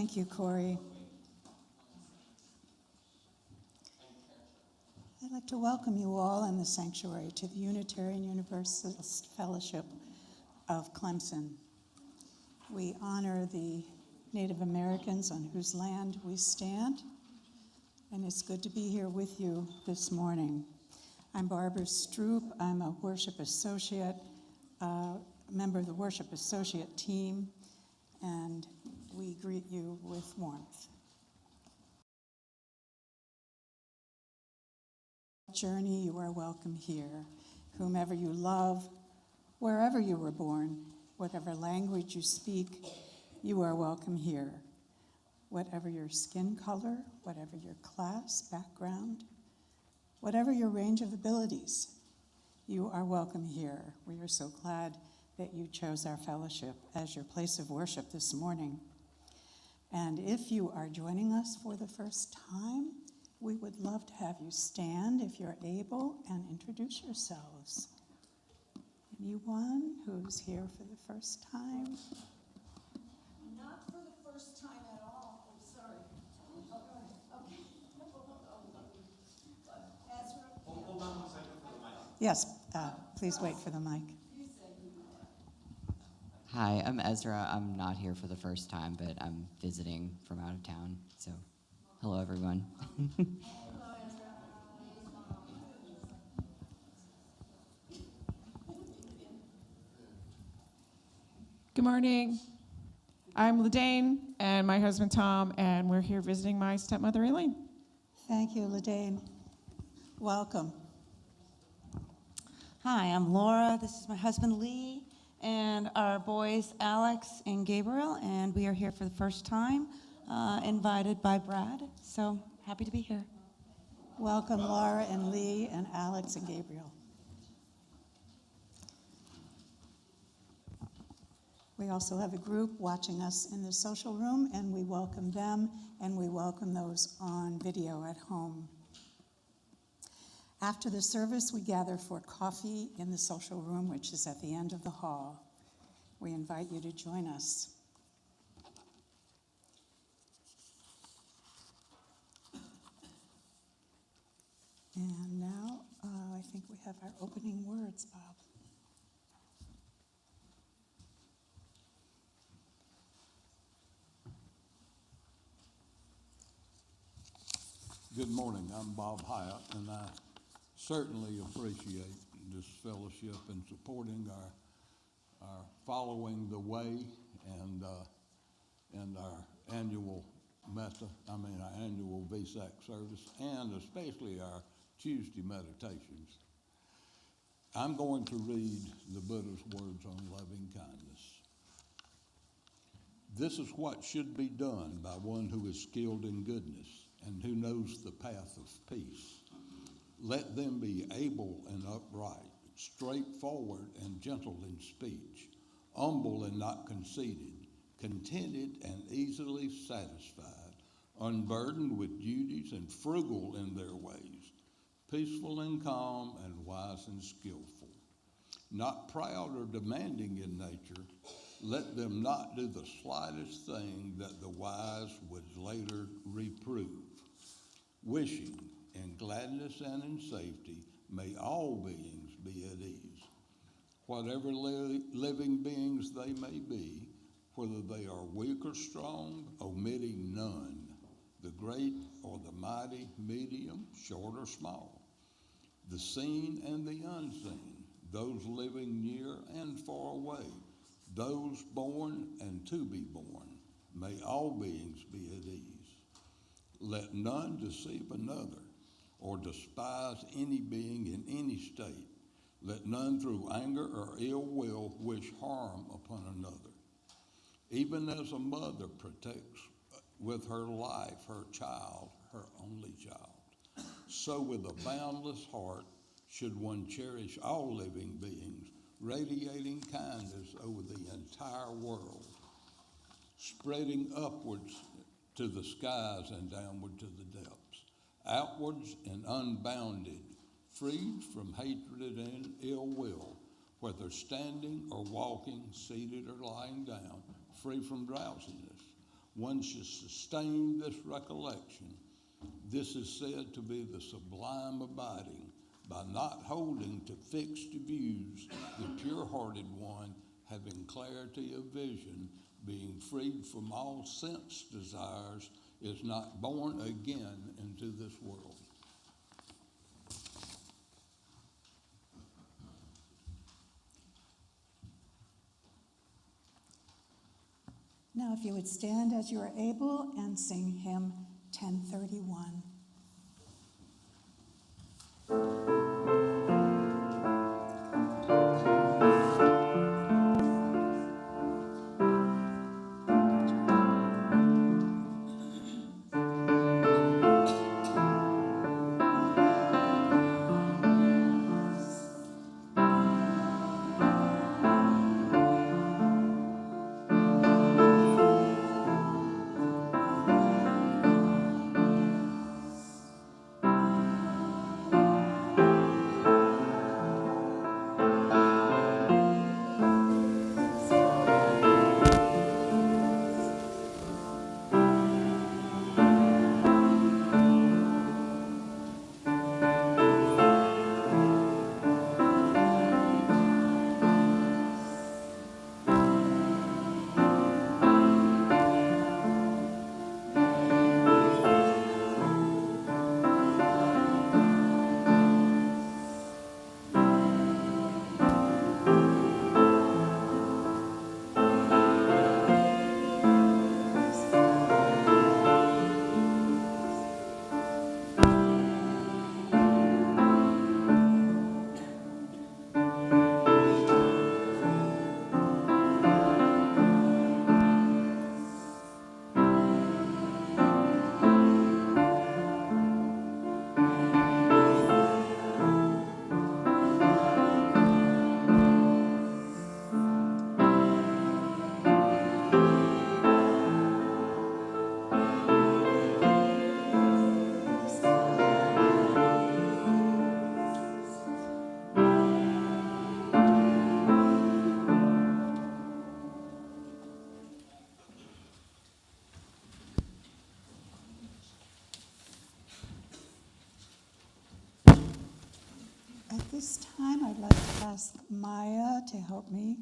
Thank you, Corey. I'd like to welcome you all in the sanctuary to the Unitarian Universalist Fellowship of Clemson. We honor the Native Americans on whose land we stand, and it's good to be here with you this morning. I'm Barbara Stroop. I'm a worship associate, member of the worship associate team, and we greet you with warmth. Journey, you are welcome here. Whomever you love, wherever you were born, whatever language you speak, you are welcome here. Whatever your skin color, whatever your class, background, whatever your range of abilities, you are welcome here. We are so glad that you chose our fellowship as your place of worship this morning. And if you are joining us for the first time, we would love to have you stand if you're able and introduce yourselves. Anyone who's here for the first time? Not for the first time at all. I'm sorry. Okay. Ezra? Hold on 1 second for the mic. Yes, please wait for the mic. Hi, I'm Ezra. I'm not here for the first time, but I'm visiting from out of town. So, hello, everyone. Good morning. I'm Elaine and my husband Tom, and we're here visiting my stepmother Elaine. Thank you, Elaine. Welcome. Hi, I'm Laura. This is my husband Lee and our boys Alex and Gabriel, and we are here for the first time, invited by Brad. So happy to be here. Welcome, Laura and Lee and Alex and Gabriel. We also have a group watching us in the social room, and we welcome them, and we welcome those on video at home. After the service, we gather for coffee in the social room, which is at the end of the hall. We invite you to join us. And now, I think we have our opening words, Bob. Good morning. I'm Bob Hyatt, and I certainly appreciate this fellowship and supporting our following the way and our annual our annual Vissage service, and especially our Tuesday meditations. I'm going to read the Buddha's words on loving kindness. This is what should be done by one who is skilled in goodness and who knows the path of peace. Let them be able and upright, straightforward and gentle in speech, humble and not conceited, contented and easily satisfied, unburdened with duties and frugal in their ways, peaceful and calm and wise and skillful. Not proud or demanding in nature, let them not do the slightest thing that the wise would later reprove. Wishing in gladness and in safety, may all beings be at ease. Whatever living beings they may be, whether they are weak or strong, omitting none, the great or the mighty, medium, short or small, the seen and the unseen, those living near and far away, those born and to be born, may all beings be at ease. Let none deceive another or despise any being in any state. Let none through anger or ill will wish harm upon another. Even as a mother protects with her life her child, her only child, so with a boundless heart should one cherish all living beings, radiating kindness over the entire world, spreading upwards to the skies and downward to the depths, outwards and unbounded, freed from hatred and ill will, whether standing or walking, seated or lying down, free from drowsiness, one should sustain this recollection. This is said to be the sublime abiding, by not holding to fixed views, the pure-hearted one, having clarity of vision, being freed from all sense desires, is not born again into this world. Now, if you would stand as you are able and sing hymn 1031. At this time, I'd like to ask Maya to help me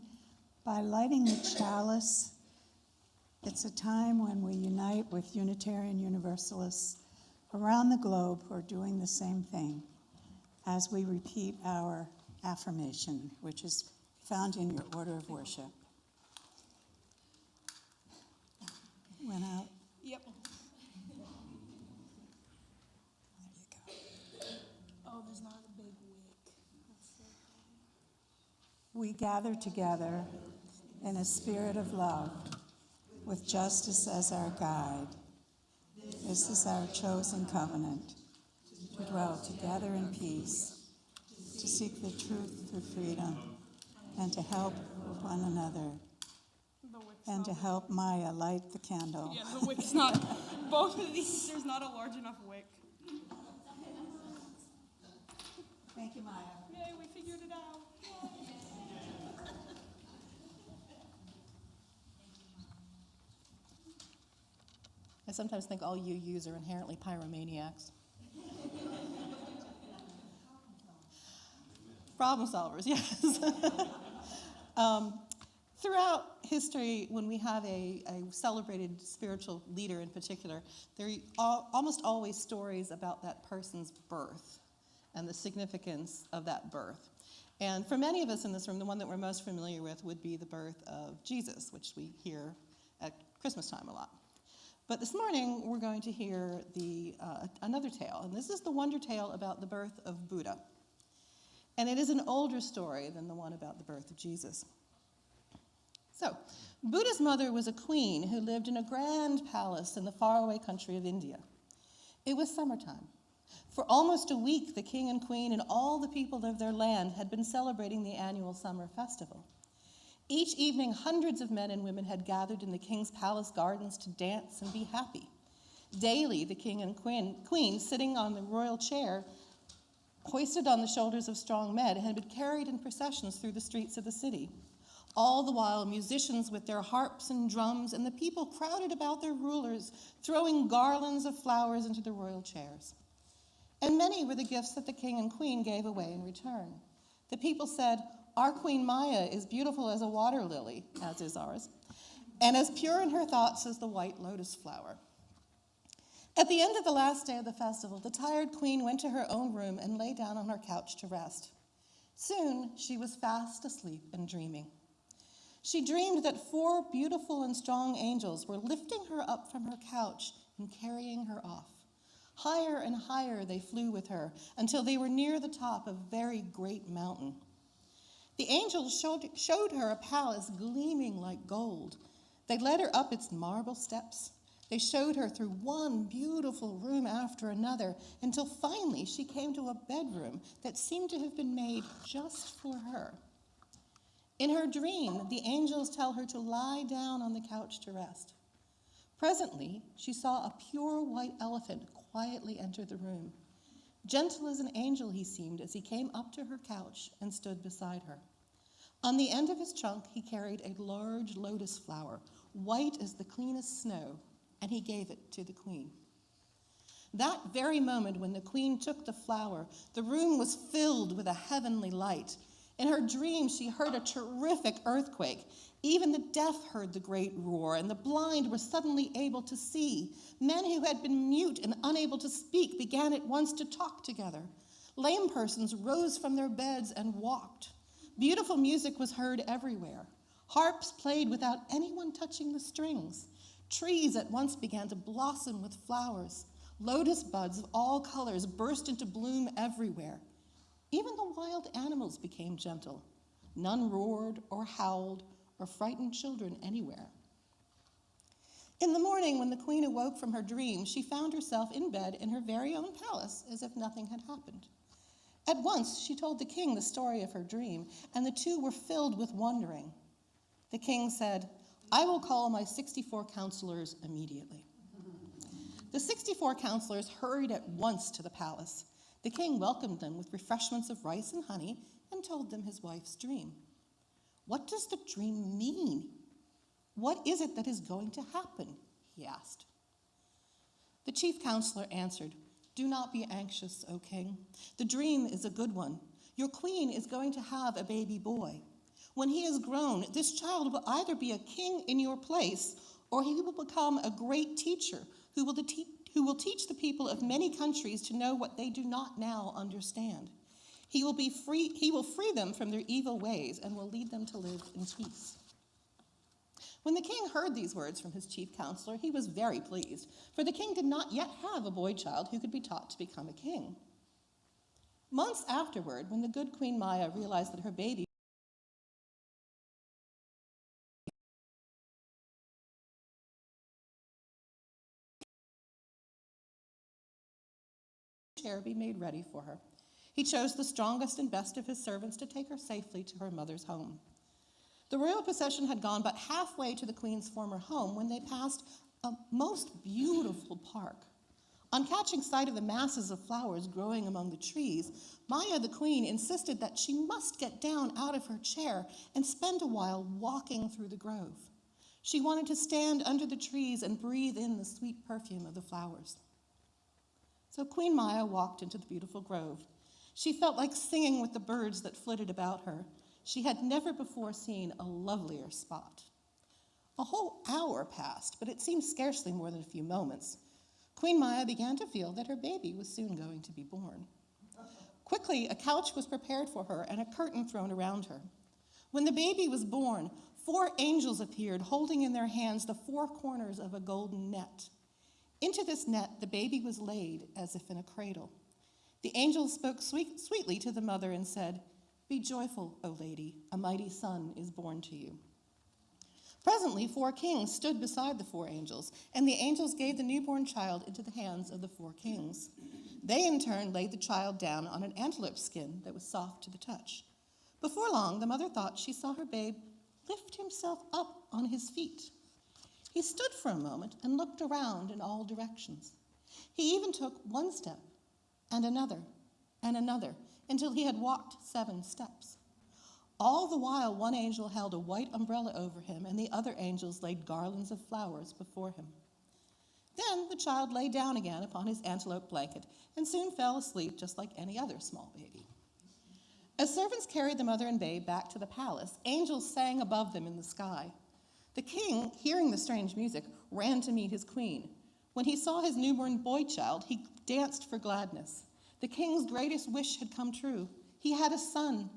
by lighting the chalice. It's a time when we unite with Unitarian Universalists around the globe who are doing the same thing as we repeat our affirmation, which is found in your order of worship. Went out. Yep. There you go. Oh, there's not a big wick. We gather together in a spirit of love, with justice as our guide. This is our chosen covenant, to dwell together in peace, to seek the truth through freedom, and to help one another, and to help Maya light the candle. Yeah, the wick's not. Both of these, there's not a large enough wick. Thank you, Maya. Yay, we figured it out. I sometimes think all UUs are inherently pyromaniacs. Problem solvers, yes. Throughout history, when we have a celebrated spiritual leader in particular, there are almost always stories about that person's birth and the significance of that birth. And for many of us in this room, the one that we're most familiar with would be the birth of Jesus, which we hear at Christmas time a lot. But this morning, we're going to hear another tale, and this is the wonder tale about the birth of Buddha. And it is an older story than the one about the birth of Jesus. So, Buddha's mother was a queen who lived in a grand palace in the faraway country of India. It was summertime. For almost a week, the king and queen and all the people of their land had been celebrating the annual summer festival. Each evening, hundreds of men and women had gathered in the king's palace gardens to dance and be happy. Daily, the king and queen, sitting on the royal chair, hoisted on the shoulders of strong men, had been carried in processions through the streets of the city. All the while, musicians with their harps and drums, and the people crowded about their rulers, throwing garlands of flowers into the royal chairs. And many were the gifts that the king and queen gave away in return. The people said, "Our Queen Maya is beautiful as a water lily," as is ours, "and as pure in her thoughts as the white lotus flower." At the end of the last day of the festival, the tired queen went to her own room and lay down on her couch to rest. Soon she was fast asleep and dreaming. She dreamed that 4 beautiful and strong angels were lifting her up from her couch and carrying her off. Higher and higher they flew with her until they were near the top of a very great mountain. The angels showed her a palace gleaming like gold. They led her up its marble steps. They showed her through one beautiful room after another until finally she came to a bedroom that seemed to have been made just for her. In her dream, the angels tell her to lie down on the couch to rest. Presently, she saw a pure white elephant quietly enter the room. Gentle as an angel he seemed as he came up to her couch and stood beside her. On the end of his trunk, he carried a large lotus flower, white as the cleanest snow, and he gave it to the queen. That very moment when the queen took the flower, the room was filled with a heavenly light. In her dream, she heard a terrific earthquake. Even the deaf heard the great roar, and the blind were suddenly able to see. Men who had been mute and unable to speak began at once to talk together. Lame persons rose from their beds and walked. Beautiful music was heard everywhere. Harps played without anyone touching the strings. Trees at once began to blossom with flowers. Lotus buds of all colors burst into bloom everywhere. Even the wild animals became gentle. None roared or howled or frightened children anywhere. In the morning, when the queen awoke from her dream, she found herself in bed in her very own palace as if nothing had happened. At once, she told the king the story of her dream, and the two were filled with wondering. The king said, "I will call my 64 counselors immediately." The 64 counselors hurried at once to the palace. The king welcomed them with refreshments of rice and honey and told them his wife's dream. "What does the dream mean? What is it that is going to happen?" he asked. The chief counselor answered, "Do not be anxious, O king. The dream is a good one. Your queen is going to have a baby boy. When he is grown, this child will either be a king in your place, or he will become a great teacher who will teach the people of many countries to know what they do not now understand. He will free them from their evil ways and will lead them to live in peace." When the king heard these words from his chief counselor, he was very pleased, for the king did not yet have a boy child who could be taught to become a king. Months afterward, when the good Queen Maya realized that her baby chair be made ready for her, he chose the strongest and best of his servants to take her safely to her mother's home. The royal procession had gone but halfway to the queen's former home when they passed a most beautiful park. On catching sight of the masses of flowers growing among the trees, Maya the queen insisted that she must get down out of her chair and spend a while walking through the grove. She wanted to stand under the trees and breathe in the sweet perfume of the flowers. So Queen Maya walked into the beautiful grove. She felt like singing with the birds that flitted about her. She had never before seen a lovelier spot. A whole hour passed, but it seemed scarcely more than a few moments. Queen Maya began to feel that her baby was soon going to be born. Quickly, a couch was prepared for her and a curtain thrown around her. When the baby was born, 4 angels appeared, holding in their hands the 4 corners of a golden net. Into this net, the baby was laid as if in a cradle. The angels spoke sweetly to the mother and said, "Be joyful, O lady, a mighty son is born to you." Presently, 4 kings stood beside the 4 angels, and the angels gave the newborn child into the hands of the 4 kings. They, in turn, laid the child down on an antelope skin that was soft to the touch. Before long, the mother thought she saw her babe lift himself up on his feet. He stood for a moment and looked around in all directions. He even took 1 step, and another, until he had walked 7 steps. All the while, one angel held a white umbrella over him, and the other angels laid garlands of flowers before him. Then the child lay down again upon his antelope blanket and soon fell asleep just like any other small baby. As servants carried the mother and babe back to the palace, angels sang above them in the sky. The king, hearing the strange music, ran to meet his queen. When he saw his newborn boy child, he danced for gladness. The king's greatest wish had come true. He had a son.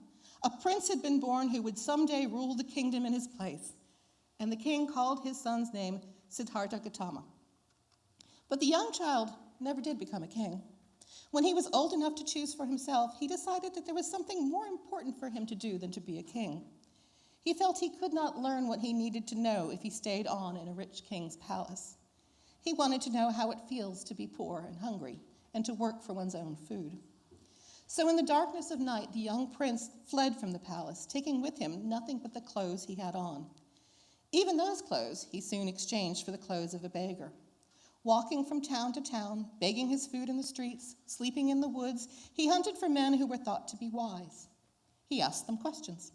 A prince had been born who would someday rule the kingdom in his place. And the king called his son's name Siddhartha Gautama. But the young child never did become a king. When he was old enough to choose for himself, he decided that there was something more important for him to do than to be a king. He felt he could not learn what he needed to know if he stayed on in a rich king's palace. He wanted to know how it feels to be poor and hungry and to work for one's own food. So in the darkness of night, the young prince fled from the palace, taking with him nothing but the clothes he had on. Even those clothes he soon exchanged for the clothes of a beggar. Walking from town to town, begging his food in the streets, sleeping in the woods, he hunted for men who were thought to be wise. He asked them questions.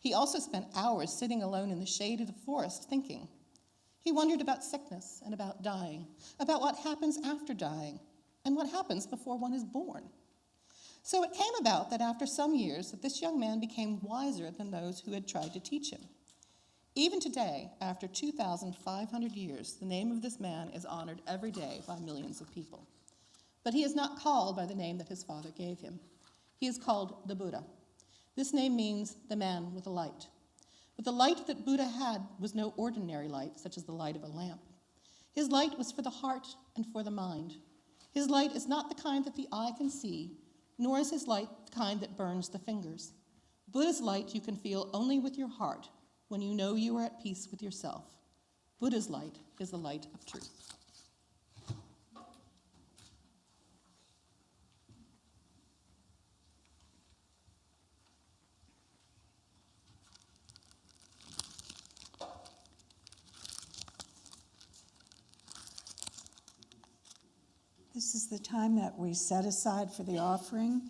He also spent hours sitting alone in the shade of the forest thinking. He wondered about sickness and about dying, about what happens after dying, and what happens before one is born. So it came about that after some years that this young man became wiser than those who had tried to teach him. Even today, after 2,500 years, the name of this man is honored every day by millions of people. But he is not called by the name that his father gave him. He is called the Buddha. This name means the man with a light. But the light that Buddha had was no ordinary light, such as the light of a lamp. His light was for the heart and for the mind. His light is not the kind that the eye can see, nor is his light the kind that burns the fingers. Buddha's light you can feel only with your heart, when you know you are at peace with yourself. Buddha's light is the light of truth. This is the time that we set aside for the offering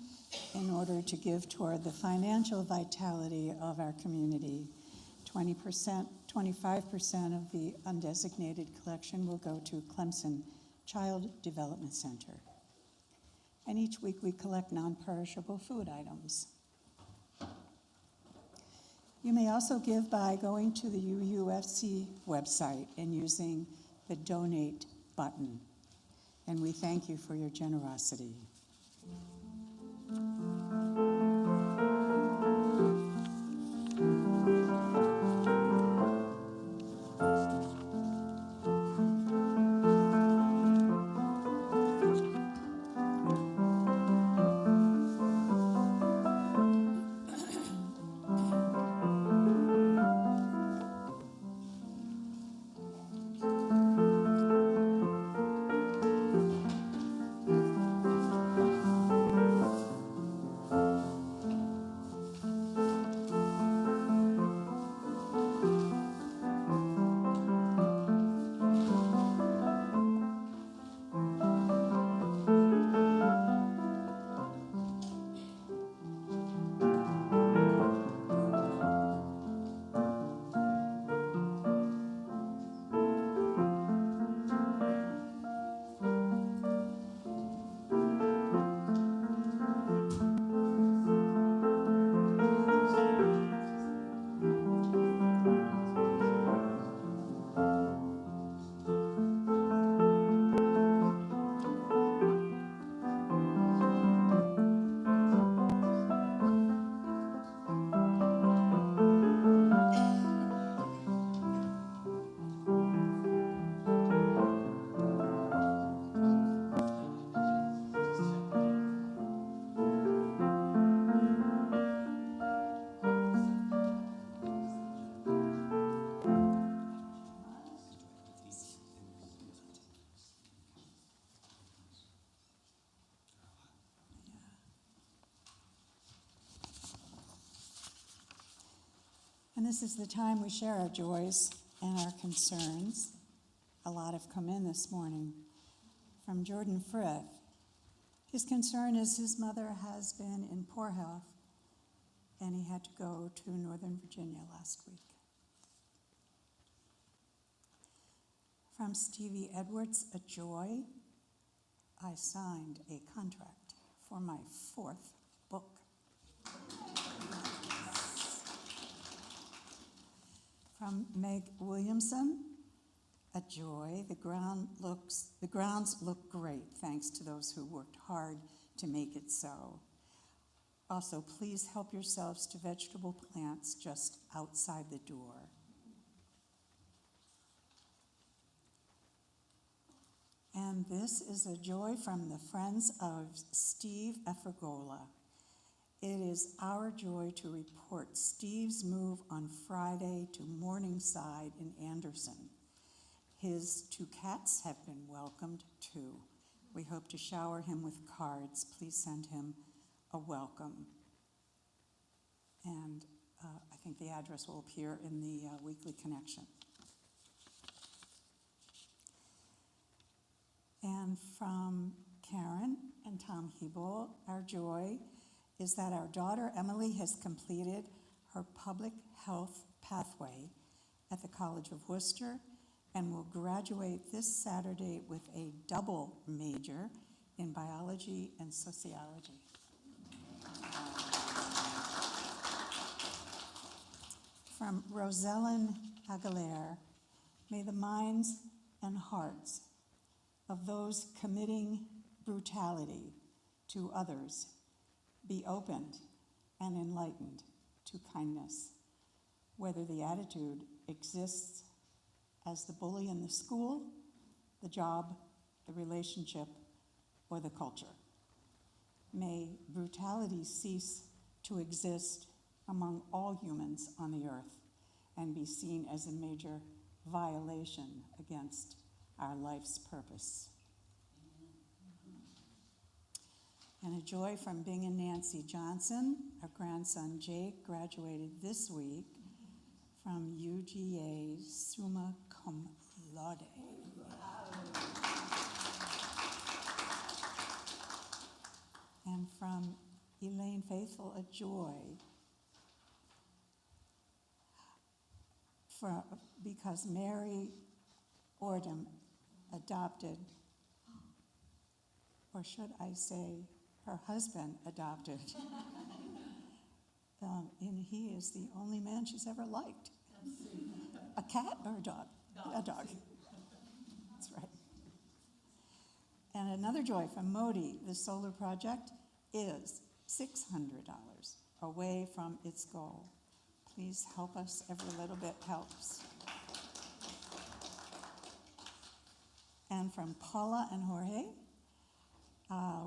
in order to give toward the financial vitality of our community. 20%, 25% of the undesignated collection will go to Clemson Child Development Center. And each week we collect non-perishable food items. You may also give by going to the UUFC website and using the donate button. And we thank you for your generosity. And this is the time we share our joys and our concerns. A lot have come in this morning. From Jordan Frith. His concern is his mother has been in poor health. and he had to go to Northern Virginia last week. From Stevie Edwards, a joy. I signed a contract for my 4th book. From Meg Williamson, a joy. The grounds look great, thanks to those who worked hard to make it so. Also, please help yourselves to vegetable plants just outside the door. And this is a joy from the Friends of Steve Efragola. It is our joy to report Steve's move on Friday to Morningside in Anderson. His 2 cats have been welcomed too. We hope to shower him with cards. Please send him a welcome. And I think the address will appear in the weekly connection. And from Karen and Tom Hiebel, our joy is that our daughter Emily has completed her public health pathway at the College of Worcester and will graduate this Saturday with a double major in biology and sociology. From Rosellen Aguilera, may the minds and hearts of those committing brutality to others be opened and enlightened to kindness, whether the attitude exists as the bully in the school, the job, the relationship, or the culture. May brutality cease to exist among all humans on the earth and be seen as a major violation against our life's purpose. And a joy from Bing and Nancy Johnson. Our grandson Jake graduated this week from UGA summa cum laude. And from Elaine Faithful, a joy because Mary Ordam adopted, or should I say, her husband adopted. And he is the only man she's ever liked. A cat or a dog? A dog. That's right. And another joy from Modi, the solar project is $600 away from its goal. Please help us. Every little bit helps. And from Paula and Jorge,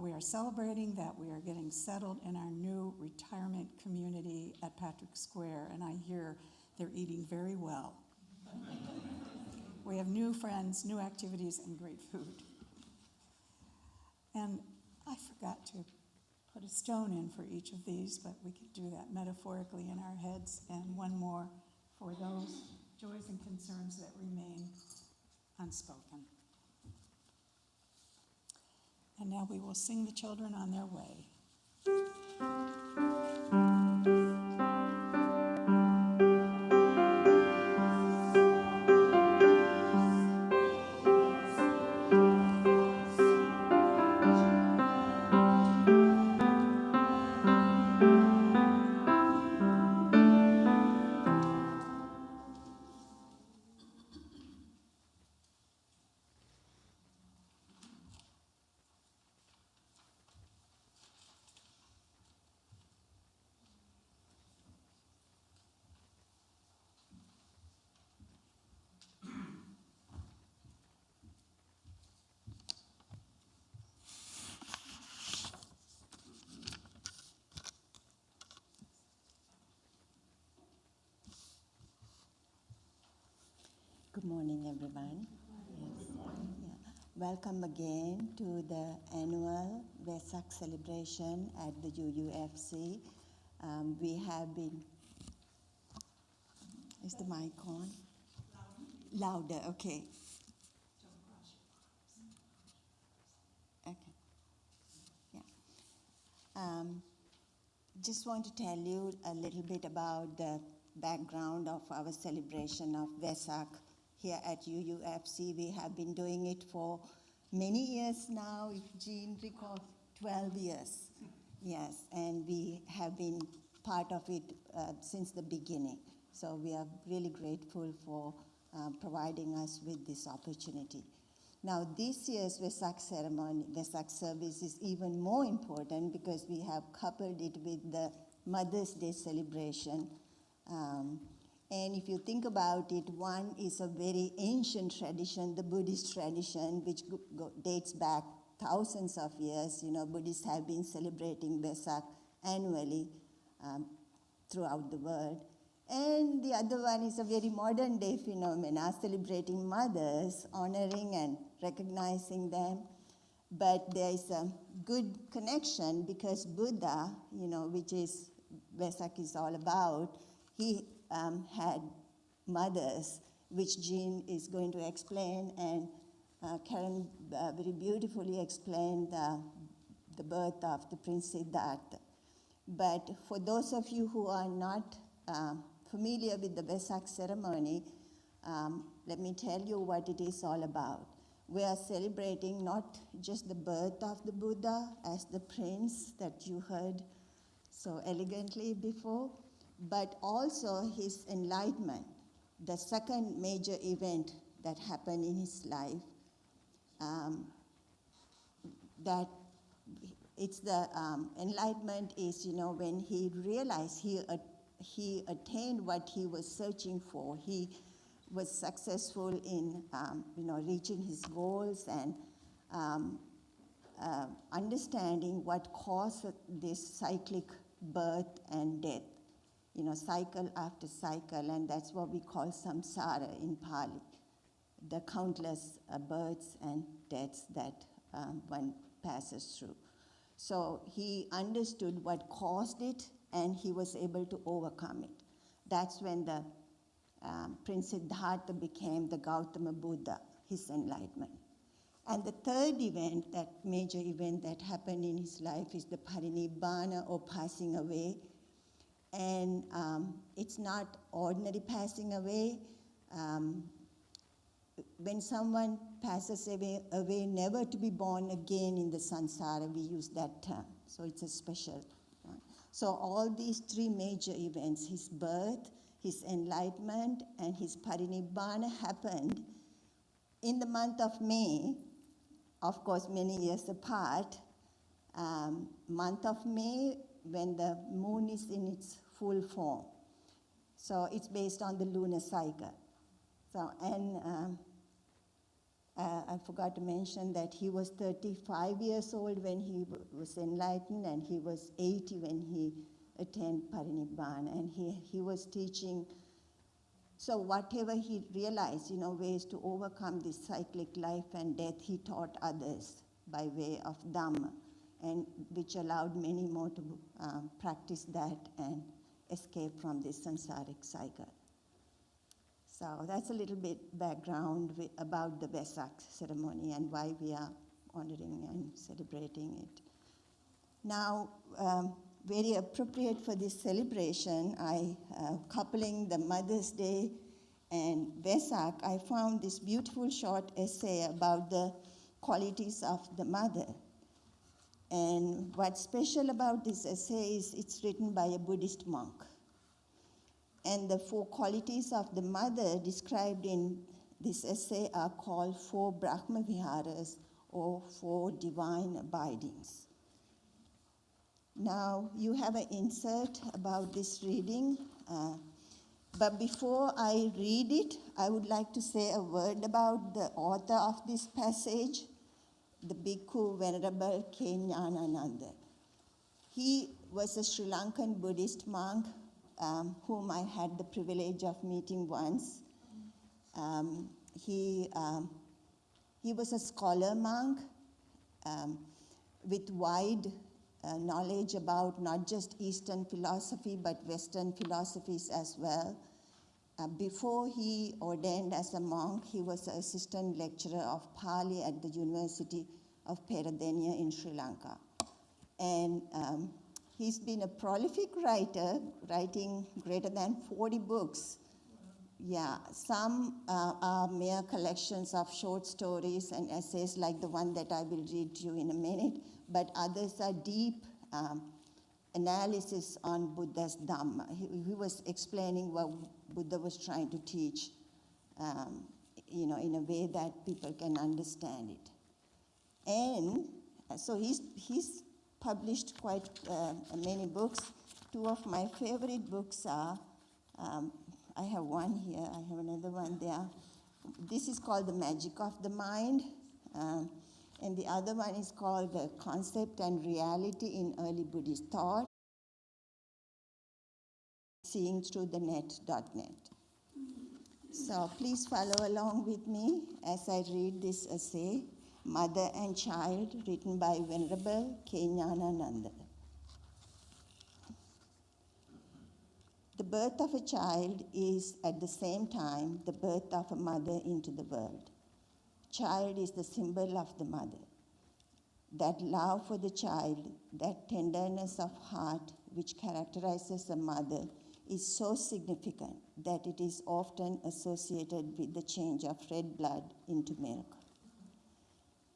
we are celebrating that we are getting settled in our new retirement community at Patrick Square, and I hear they're eating very well. We have new friends, new activities, and great food. And I forgot to put a stone in for each of these, but we could do that metaphorically in our heads, and one more for those joys and concerns that remain unspoken. And now we will sing the children on their way. Good morning, everyone. Yes. Yeah. Welcome again to the annual Vissage celebration at the UUFC. We have been, is the mic on? Louder, okay. Okay, yeah. just want to tell you a little bit about the background of our celebration of Vesak here at UUFC. We have been doing it for many years now, if Jean recalls, 12 years. Yes, and we have been part of it since the beginning. So we are really grateful for providing us with this opportunity. Now, this year's Vesak ceremony, Vesak service is even more important because we have coupled it with the Mother's Day celebration. And if you think about it, one is a very ancient tradition, the Buddhist tradition, which dates back thousands of years. You know, Buddhists have been celebrating Vesak annually throughout the world. And the other one is a very modern day phenomena, celebrating mothers, honoring and recognizing them. But there is a good connection because Buddha, you know, which is Vesak is all about, he had mothers, which Jean is going to explain, and Karen very beautifully explained the birth of the Prince Siddhartha. But for those of you who are not familiar with the Vesak ceremony, let me tell you what it is all about. We are celebrating not just the birth of the Buddha as the prince that you heard so elegantly before, but also his enlightenment, the second major event that happened in his life. That it's the enlightenment is, you know, when he realized he attained what he was searching for. He was successful in, you know, reaching his goals and understanding what caused this cyclic birth and death, you know, cycle after cycle, and that's what we call samsara in Pali, the countless births and deaths that one passes through. So he understood what caused it, and he was able to overcome it. That's when the Prince Siddhartha became the Gautama Buddha, his enlightenment. And the third event, that major event that happened in his life, is the parinibbana, or passing away. And it's not ordinary passing away. When someone passes away, never to be born again in the samsara, we use that term. So it's a special one. So all these three major events, his birth, his enlightenment, and his parinibbana, happened in the month of May, of course, many years apart. Month of May, when the moon is in its full form. So it's based on the lunar cycle. So, and I forgot to mention that he was 35 years old when he was enlightened, and he was 80 when he attained parinibbana, and he was teaching. So whatever he realized, you know, ways to overcome this cyclic life and death, he taught others by way of Dhamma, and which allowed many more to practice that and escape from this samsaric cycle. So that's a little bit background about the Vesak ceremony and why we are honoring and celebrating it. Now, very appropriate for this celebration, coupling the Mother's Day and Vesak, I found this beautiful short essay about the qualities of the mother. And what's special about this essay is it's written by a Buddhist monk. And the 4 qualities of the mother described in this essay are called 4 Brahma Viharas, or 4 divine abidings. Now, you have an insert about this reading, but before I read it, I would like to say a word about the author of this passage, the Bhikkhu Venerable K. Jnanananda. He was a Sri Lankan Buddhist monk whom I had the privilege of meeting once. He was a scholar monk with wide knowledge about not just Eastern philosophy, but Western philosophies as well. Before he ordained as a monk, he was an assistant lecturer of Pali at the University of Peradeniya in Sri Lanka. And He's been a prolific writer, writing greater than 40 books. Yeah, some are mere collections of short stories and essays like the one that I will read to you in a minute, but others are deep analysis on Buddha's Dhamma. He was explaining what Buddha was trying to teach, in a way that people can understand it. And so he's published quite many books. Two of my favorite books are, I have one here, I have another one there. This is called The Magic of the Mind, and the other one is called The Concept and Reality in Early Buddhist Thought, seeingthroughthenet.net. So please follow along with me as I read this essay, Mother and Child, written by Venerable Keñānānanda. The birth of a child is at the same time the birth of a mother into the world. Child is the symbol of the mother. That love for the child, that tenderness of heart which characterizes a mother is so significant that it is often associated with the change of red blood into milk.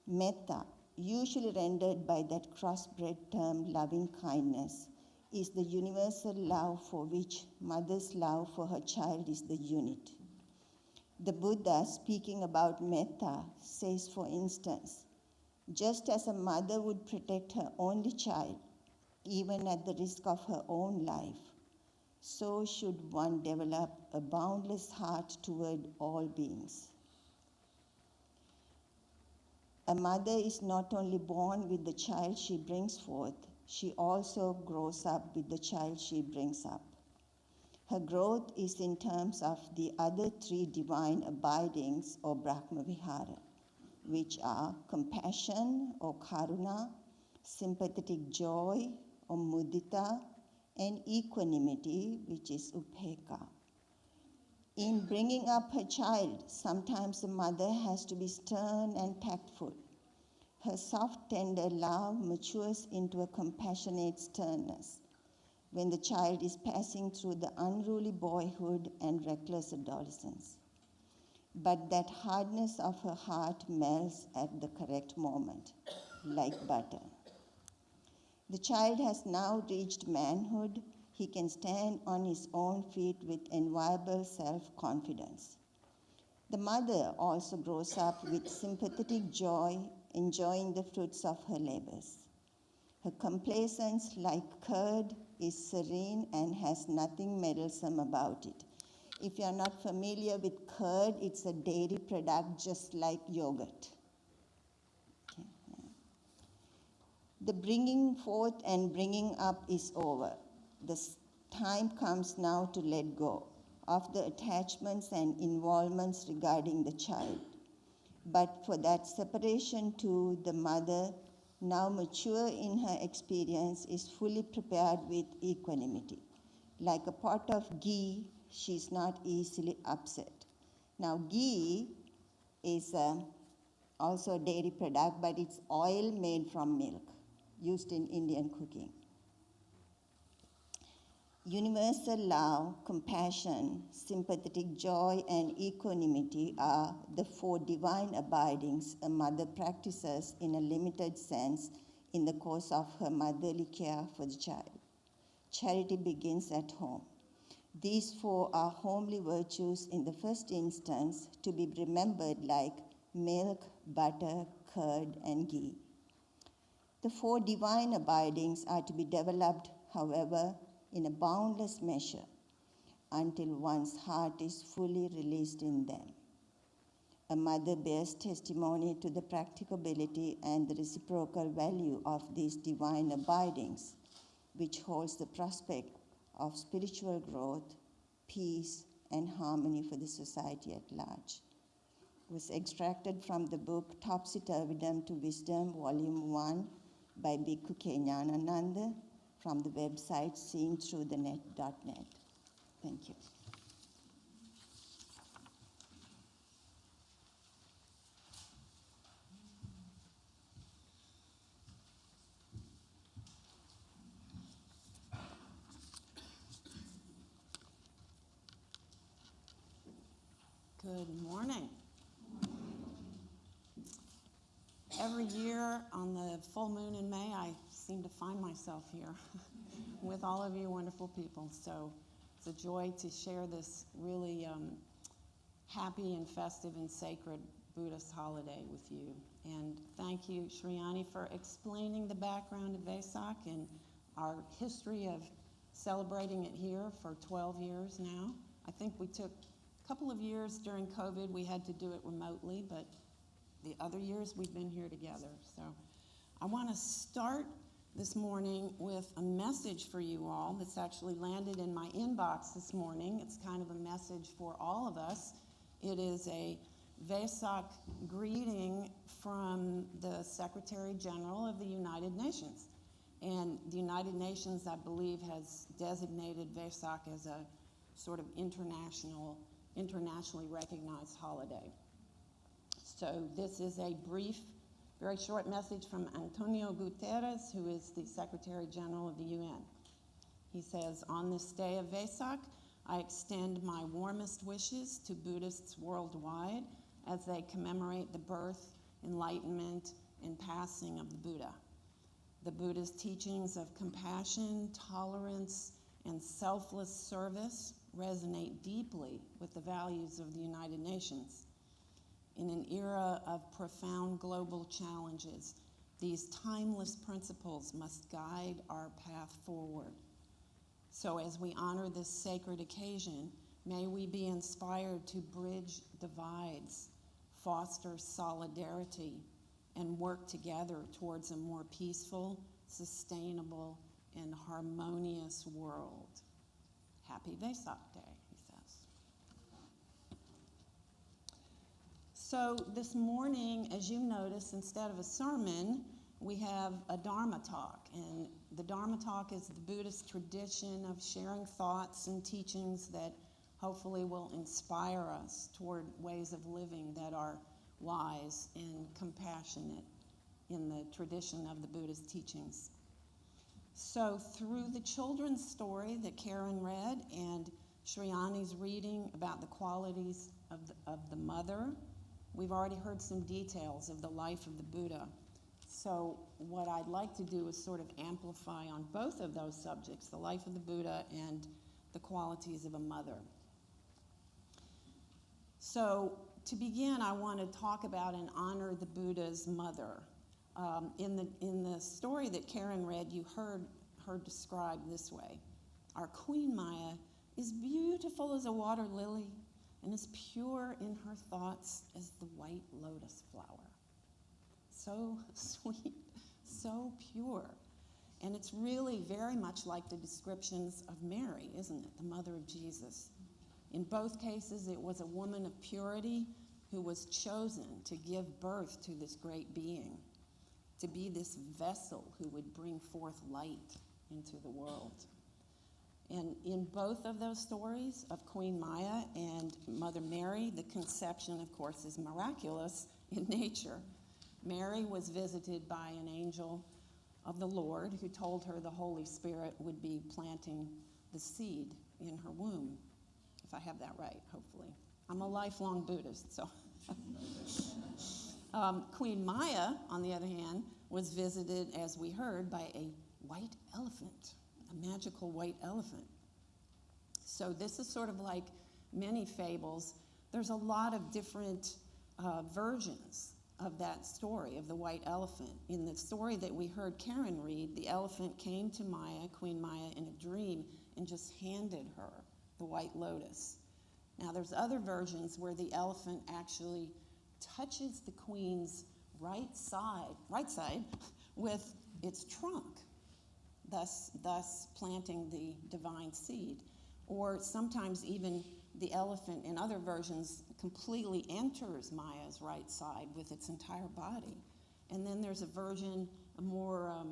Metta, usually rendered by that crossbred term loving kindness, is the universal love for which mother's love for her child is the unit. The Buddha, speaking about metta, says, for instance, just as a mother would protect her only child, even at the risk of her own life, so should one develop a boundless heart toward all beings. A mother is not only born with the child she brings forth, she also grows up with the child she brings up. Her growth is in terms of the other three divine abidings or Brahmavihara, which are compassion or karuna, sympathetic joy or mudita, and equanimity, which is upekkha. In bringing up her child, sometimes a mother has to be stern and tactful. Her soft, tender love matures into a compassionate sternness when the child is passing through the unruly boyhood and reckless adolescence. But that hardness of her heart melts at the correct moment, like butter. The child has now reached manhood. He can stand on his own feet with enviable self-confidence. The mother also grows up with sympathetic joy, enjoying the fruits of her labors. Her complacence, like curd, is serene and has nothing meddlesome about it. If you're not familiar with curd, it's a dairy product just like yogurt. Okay. The bringing forth and bringing up is over. The time comes now to let go of the attachments and involvements regarding the child. But for that separation to the mother, now mature in her experience, is fully prepared with equanimity. Like a pot of ghee, she's not easily upset. Now, ghee is also a dairy product, but it's oil made from milk, used in Indian cooking. Universal love, compassion, sympathetic joy, and equanimity are the four divine abidings a mother practices in a limited sense in the course of her motherly care for the child. Charity begins at home. These four are homely virtues in the first instance to be remembered like milk, butter, curd, and ghee. The four divine abidings are to be developed, however, in a boundless measure until one's heart is fully released in them. A mother bears testimony to the practicability and the reciprocal value of these divine abidings, which holds the prospect of spiritual growth, peace, and harmony for the society at large. It was extracted from the book Topsy-Turvydom to Wisdom, Volume 1 by Bhikkhu Keñānānanda, from the website seeingthroughthenet.net. Thank you. Good morning. Every year on the full moon in May, I seem to find myself here with all of you wonderful people. So it's a joy to share this really happy and festive and sacred Buddhist holiday with you. And thank you, Shriyani, for explaining the background of Vissage and our history of celebrating it here for 12 years now. I think we took a couple of years during COVID. We had to do it remotely, but the other years we've been here together. So I want to start this morning with a message for you all that's actually landed in my inbox this morning. It's kind of a message for all of us. It is a Vissage greeting from the Secretary General of the United Nations. And the United Nations, I believe, has designated Vissage as a sort of internationally recognized holiday. So this is a brief, very short message from Antonio Guterres, who is the Secretary General of the UN. He says, on this day of Vissage, I extend my warmest wishes to Buddhists worldwide as they commemorate the birth, enlightenment, and passing of the Buddha. The Buddha's teachings of compassion, tolerance, and selfless service resonate deeply with the values of the United Nations. In an era of profound global challenges, these timeless principles must guide our path forward. So as we honor this sacred occasion, may we be inspired to bridge divides, foster solidarity, and work together towards a more peaceful, sustainable, and harmonious world. Happy Vissage Day, he says. So this morning, as you notice, instead of a sermon, we have a Dharma talk. And the Dharma talk is the Buddhist tradition of sharing thoughts and teachings that hopefully will inspire us toward ways of living that are wise and compassionate in the tradition of the Buddhist teachings. So through the children's story that Karen read and Shriyani's reading about the qualities of the mother, we've already heard some details of the life of the Buddha. So what I'd like to do is sort of amplify on both of those subjects, the life of the Buddha and the qualities of a mother. So to begin, I want to talk about and honor the Buddha's mother. In the story that Karen read, you heard her described this way. Our Queen Maya is beautiful as a water lily and as pure in her thoughts as the white lotus flower. So sweet, so pure. And it's really very much like the descriptions of Mary, isn't it? The mother of Jesus. In both cases, it was a woman of purity who was chosen to give birth to this great being, to be this vessel who would bring forth light into the world. And in both of those stories of Queen Maya and Mother Mary, the conception, of course, is miraculous in nature. Mary was visited by an angel of the Lord who told her the Holy Spirit would be planting the seed in her womb. If I have that right, hopefully. I'm a lifelong Buddhist, so. Queen Maya, on the other hand, was visited, as we heard, by a white elephant, a magical white elephant. So this is sort of like many fables. There's a lot of different versions of that story, of the white elephant. In the story that we heard Karen read, the elephant came to Maya, Queen Maya, in a dream and just handed her the white lotus. Now there's other versions where the elephant actually touches the queen's right side with its trunk, thus planting the divine seed. Or sometimes even the elephant, in other versions, completely enters Maya's right side with its entire body. And then there's a version, a more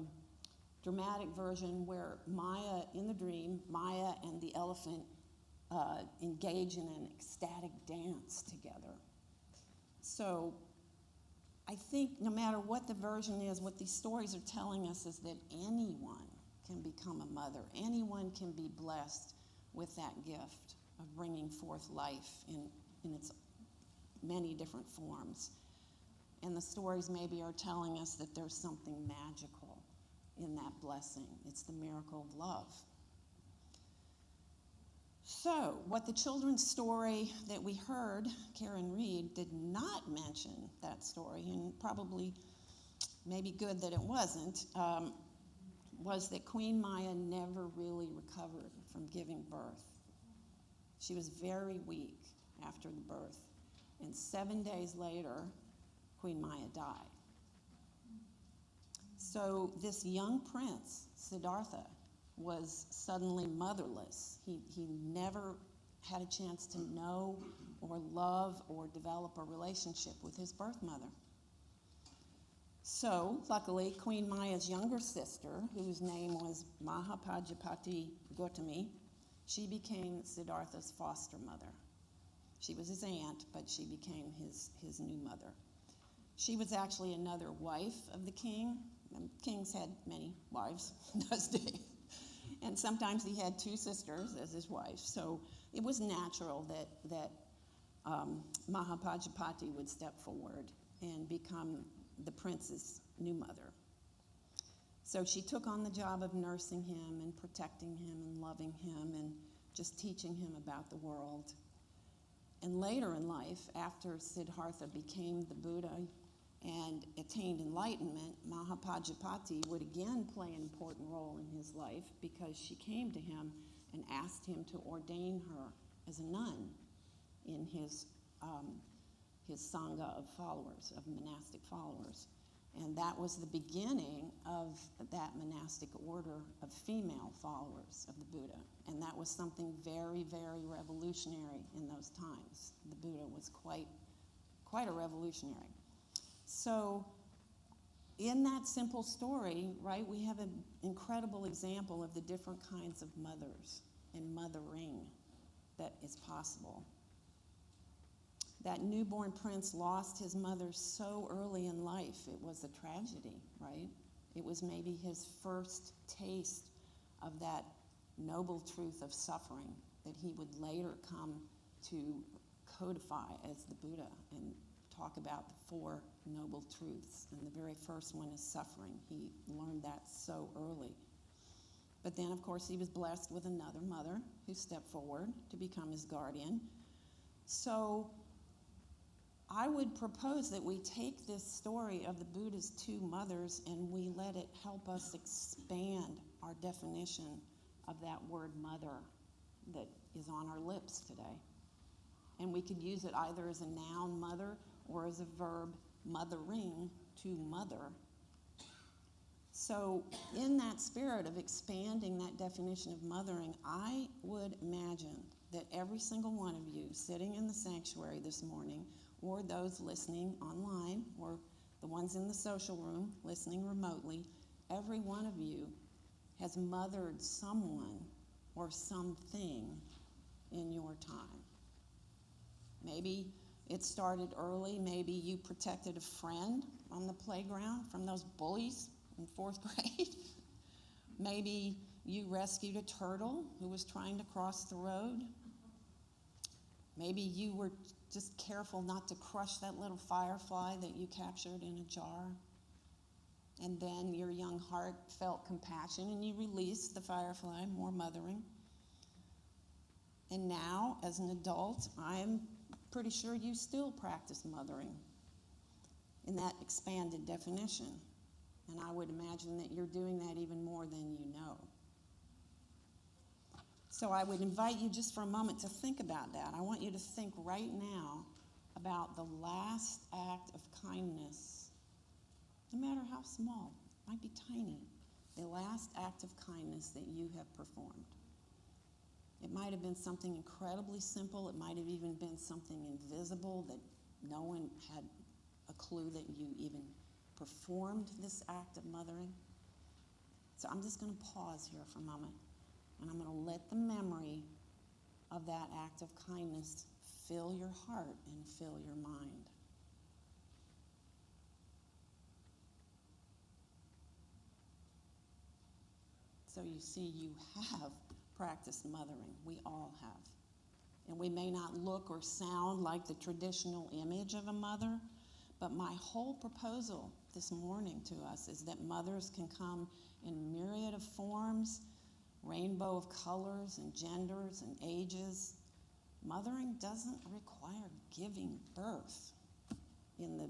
dramatic version, where Maya, in the dream, Maya and the elephant engage in an ecstatic dance together. So I think no matter what the version is, what these stories are telling us is that anyone can become a mother. Anyone can be blessed with that gift of bringing forth life in its many different forms. And the stories maybe are telling us that there's something magical in that blessing. It's the miracle of love. So, what the children's story that we heard, Karen Reed, did not mention that story, and probably maybe good that it wasn't, was that Queen Maya never really recovered from giving birth. She was very weak after the birth, and 7 days later, Queen Maya died. So this young prince, Siddhartha, was suddenly motherless. He never had a chance to know or love or develop a relationship with his birth mother. So, luckily, Queen Maya's younger sister, whose name was Mahapajapati Gautami, she became Siddhartha's foster mother. She was his aunt, but she became his new mother. She was actually another wife of the king. Kings had many wives in those days. And sometimes he had two sisters as his wife. So it was natural that Mahapajapati would step forward and become the prince's new mother. So she took on the job of nursing him and protecting him and loving him and just teaching him about the world. And later in life, after Siddhartha became the Buddha and attained enlightenment, Mahapajapati would again play an important role in his life because she came to him and asked him to ordain her as a nun in his sangha of followers, of monastic followers. And that was the beginning of that monastic order of female followers of the Buddha. And that was something very, very revolutionary in those times. The Buddha was quite a revolutionary. So in that simple story, right, we have an incredible example of the different kinds of mothers and mothering that is possible. That newborn prince lost his mother so early in life. It was a tragedy, right? It was maybe his first taste of that noble truth of suffering that he would later come to codify as the Buddha and talk about the four noble truths. And the very first one is suffering. He learned that so early. But then, of course, he was blessed with another mother who stepped forward to become his guardian. So I would propose that we take this story of the Buddha's two mothers and we let it help us expand our definition of that word mother that is on our lips today. And we could use it either as a noun, mother, or as a verb, mothering, to mother. So in that spirit of expanding that definition of mothering, I would imagine that every single one of you sitting in the sanctuary this morning, or those listening online, or the ones in the social room listening remotely, every one of you has mothered someone or something in your time. Maybe it started early. Maybe you protected a friend on the playground from those bullies in 4th grade. Maybe you rescued a turtle who was trying to cross the road. Maybe you were just careful not to crush that little firefly that you captured in a jar. And then your young heart felt compassion and you released the firefly, more mothering. And now, as an adult, I'm pretty sure you still practice mothering in that expanded definition. And I would imagine that you're doing that even more than you know. So I would invite you just for a moment to think about that. I want you to think right now about the last act of kindness, no matter how small, it might be tiny, the last act of kindness that you have performed. It might have been something incredibly simple. It might have even been something invisible that no one had a clue that you even performed this act of mothering. So I'm just going to pause here for a moment, and I'm going to let the memory of that act of kindness fill your heart and fill your mind. So you see, you have practiced mothering. We all have. And we may not look or sound like the traditional image of a mother, but my whole proposal this morning to us is that mothers can come in myriad of forms, rainbow of colors and genders and ages. Mothering doesn't require giving birth in the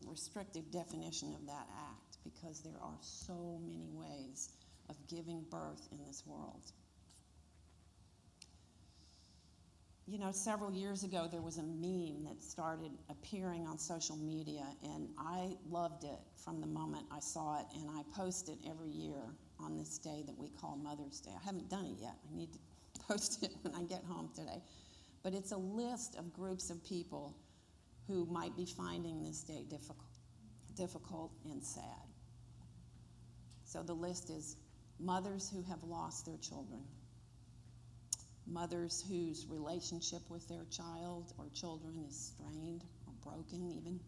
restrictive definition of that act, because there are so many ways of giving birth in this world. You know, several years ago, there was a meme that started appearing on social media, and I loved it from the moment I saw it, and I post it every year on this day that we call Mother's Day. I haven't done it yet. I need to post it when I get home today. But it's a list of groups of people who might be finding this day difficult and sad. So the list is mothers who have lost their children, mothers whose relationship with their child or children is strained or broken even,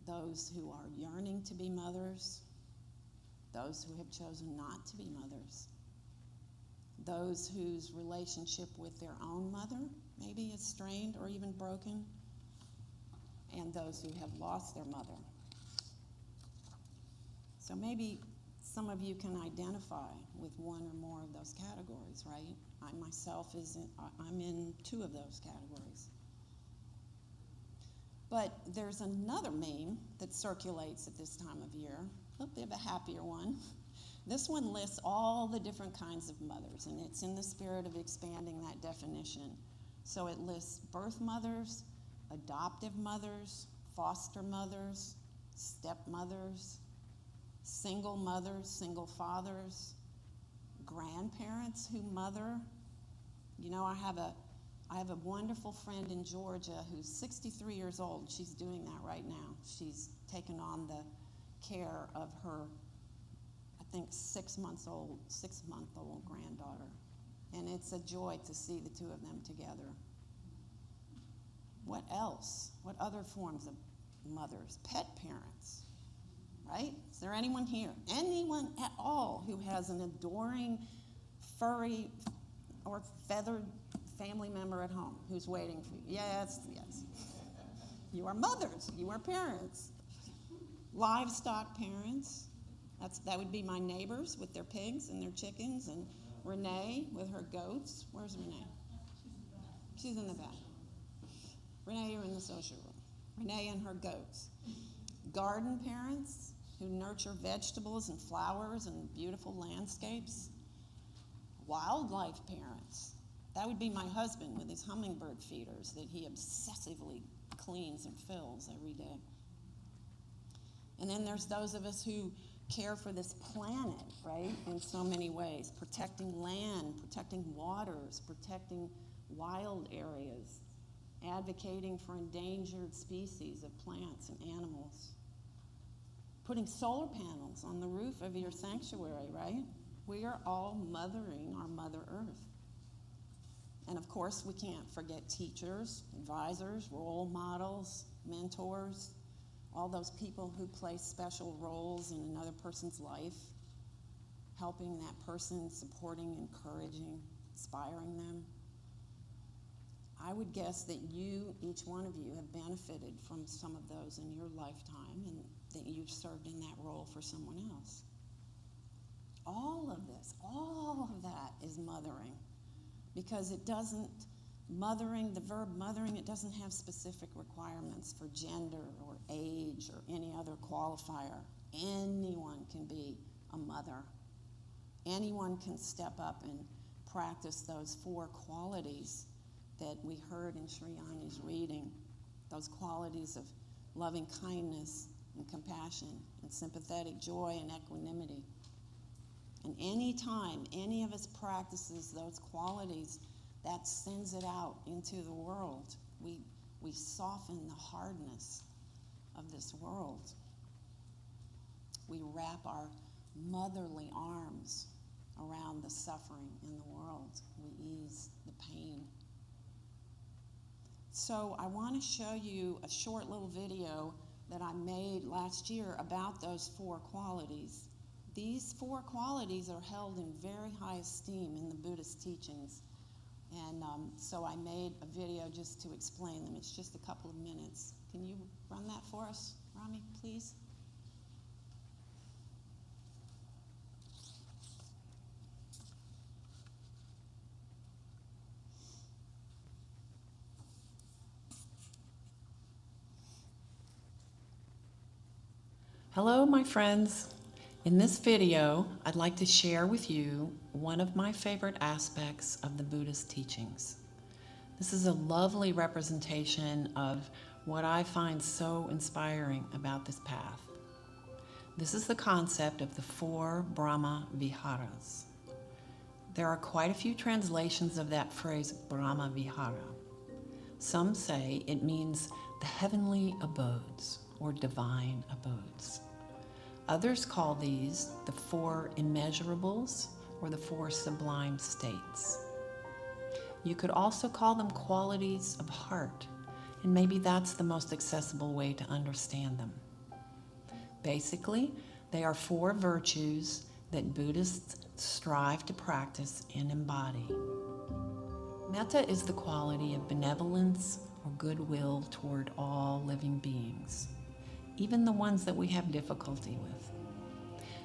those who are yearning to be mothers, those who have chosen not to be mothers, those whose relationship with their own mother maybe is strained or even broken, and those who have lost their mother. So maybe some of you can identify with one or more of those categories, right? I myself I'm in 2 of those categories. But there's another meme that circulates at this time of year, a bit of a happier one. This one lists all the different kinds of mothers, and it's in the spirit of expanding that definition. So it lists birth mothers, adoptive mothers, foster mothers, stepmothers, single mothers, single fathers, grandparents who mother. You know, I have a wonderful friend in Georgia who's 63 years old. She's doing that right now. She's taken on the care of her, I think, 6-month-old granddaughter. And it's a joy to see the 2 of them together. What else? What other forms of mothers? Pet parents, right? Is there anyone here, anyone at all, who has an adoring, furry, or feathered family member at home who's waiting for you? Yes, yes. You are mothers. You are parents. Livestock parents. That would be my neighbors with their pigs and their chickens, and Renee with her goats. Where's Renee? She's in the back. Renee, you're in the social room. Renee and her goats. Garden parents who nurture vegetables and flowers and beautiful landscapes. Wildlife parents. That would be my husband with his hummingbird feeders that he obsessively cleans and fills every day. And then there's those of us who care for this planet, right, in so many ways, protecting land, protecting waters, protecting wild areas, advocating for endangered species of plants and animals, putting solar panels on the roof of your sanctuary, right? We are all mothering our Mother Earth. And of course, we can't forget teachers, advisors, role models, mentors, all those people who play special roles in another person's life, helping that person, supporting, encouraging, inspiring them. I would guess that you, each one of you, have benefited from some of those in your lifetime, and that you've served in that role for someone else. All of this, all of that is mothering, because it doesn't, mothering, the verb mothering, it doesn't have specific requirements for gender or age or any other qualifier. Anyone can be a mother. Anyone can step up and practice those 4 qualities that we heard in Shriyani's reading, those qualities of loving kindness and compassion and sympathetic joy and equanimity. And any time any of us practices those qualities, that sends it out into the world. We soften the hardness of this world. We wrap our motherly arms around the suffering in the world. We ease the pain. So I want to show you a short little video that I made last year about those 4 qualities. These 4 qualities are held in very high esteem in the Buddhist teachings. And so I made a video just to explain them. It's just a couple of minutes. Can you run that for us, Ramy, please? Hello, my friends. In this video, I'd like to share with you one of my favorite aspects of the Buddhist teachings. This is a lovely representation of what I find so inspiring about this path. This is the concept of the 4 Brahma Viharas. There are quite a few translations of that phrase, Brahma Vihara. Some say it means the heavenly abodes or divine abodes. Others call these the 4 immeasurables or the 4 sublime states. You could also call them qualities of heart, and maybe that's the most accessible way to understand them. Basically, they are 4 virtues that Buddhists strive to practice and embody. Metta is the quality of benevolence or goodwill toward all living beings, even the ones that we have difficulty with.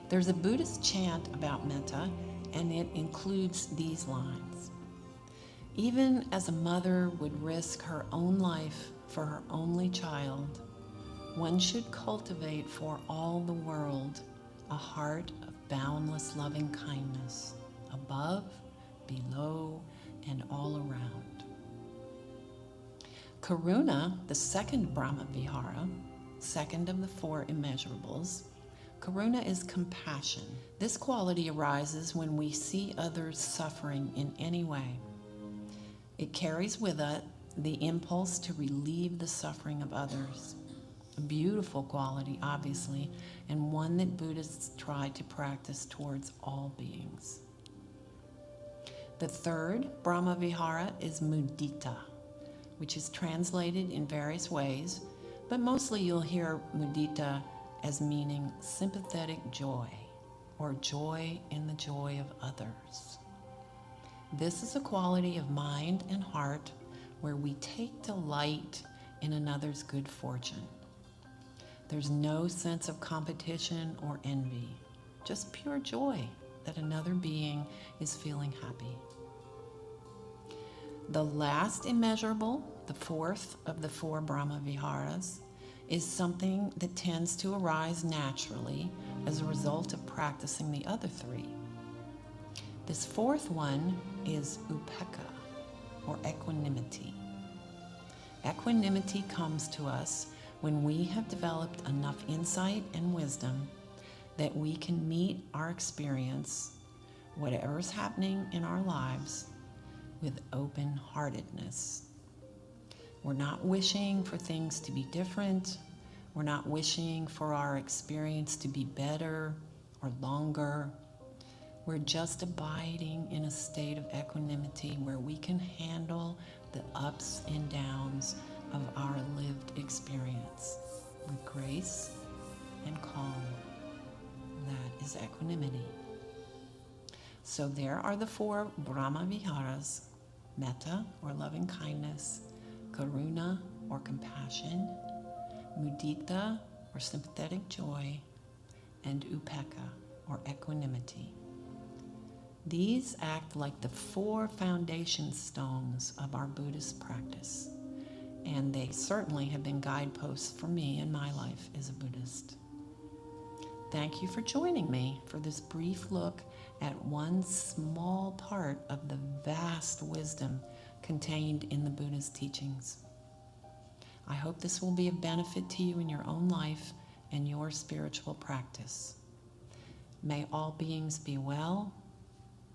There's a Buddhist chant about metta, and it includes these lines. Even as a mother would risk her own life for her only child, one should cultivate for all the world a heart of boundless loving kindness, above, below, and all around. Karuna, the second Brahma Vihara, second of the 4 immeasurables, Karuna is compassion. This quality arises when we see others suffering in any way. It carries with it the impulse to relieve the suffering of others. A beautiful quality, obviously, and one that Buddhists try to practice towards all beings. The third Brahma Vihara is mudita, which is translated in various ways, but mostly you'll hear mudita as meaning sympathetic joy, or joy in the joy of others. This is a quality of mind and heart where we take delight in another's good fortune. There's no sense of competition or envy, just pure joy that another being is feeling happy. The last immeasurable, the 4th of the 4 Brahma Viharas, is something that tends to arise naturally as a result of practicing the other 3. This 4th one is upekkha, or equanimity. Equanimity comes to us when we have developed enough insight and wisdom that we can meet our experience, whatever is happening in our lives, with open-heartedness. We're not wishing for things to be different. We're not wishing for our experience to be better or longer. We're just abiding in a state of equanimity where we can handle the ups and downs of our lived experience with grace and calm. That is equanimity. So there are the 4 Brahma Viharas: metta, or loving kindness; karuna, or compassion; mudita, or sympathetic joy; and upekkha, or equanimity. These act like the 4 foundation stones of our Buddhist practice, and they certainly have been guideposts for me in my life as a Buddhist. Thank you for joining me for this brief look at one small part of the vast wisdom contained in the Buddha's teachings. I hope this will be of benefit to you in your own life and your spiritual practice. May all beings be well,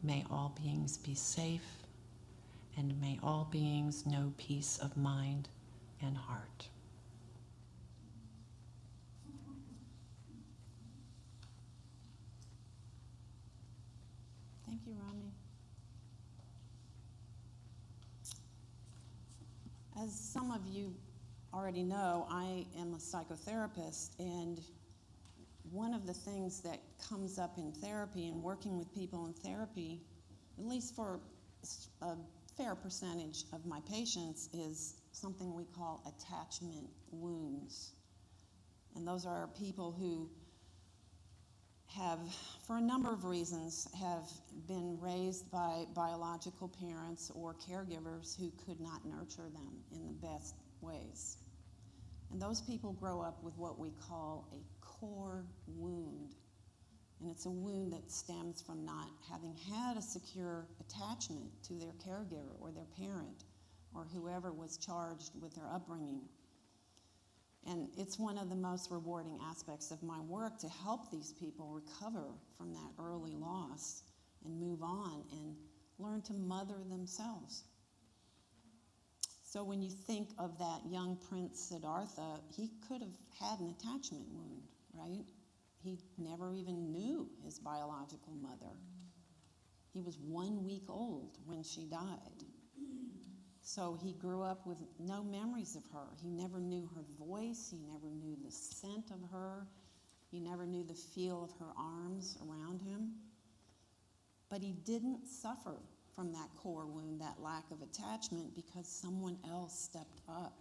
may all beings be safe, and may all beings know peace of mind and heart. Thank you, Ramy. As some of you already know, I am a psychotherapist, and one of the things that comes up in therapy and working with people in therapy, at least for a fair percentage of my patients is something we call attachment wounds. And those are people who have, for a number of reasons, have been raised by biological parents or caregivers who could not nurture them in the best ways. And those people grow up with what we call a core wound. And it's a wound that stems from not having had a secure attachment to their caregiver or their parent or whoever was charged with their upbringing. And it's one of the most rewarding aspects of my work to help these people recover from that early loss and move on and learn to mother themselves. So when you think of that young Prince Siddhartha, he could have had an attachment wound, right? He never even knew his biological mother. He was 1 week old when she died. So he grew up with no memories of her. He never knew her voice. He never knew the scent of her. He never knew the feel of her arms around him. But he didn't suffer from that core wound, that lack of attachment, because someone else stepped up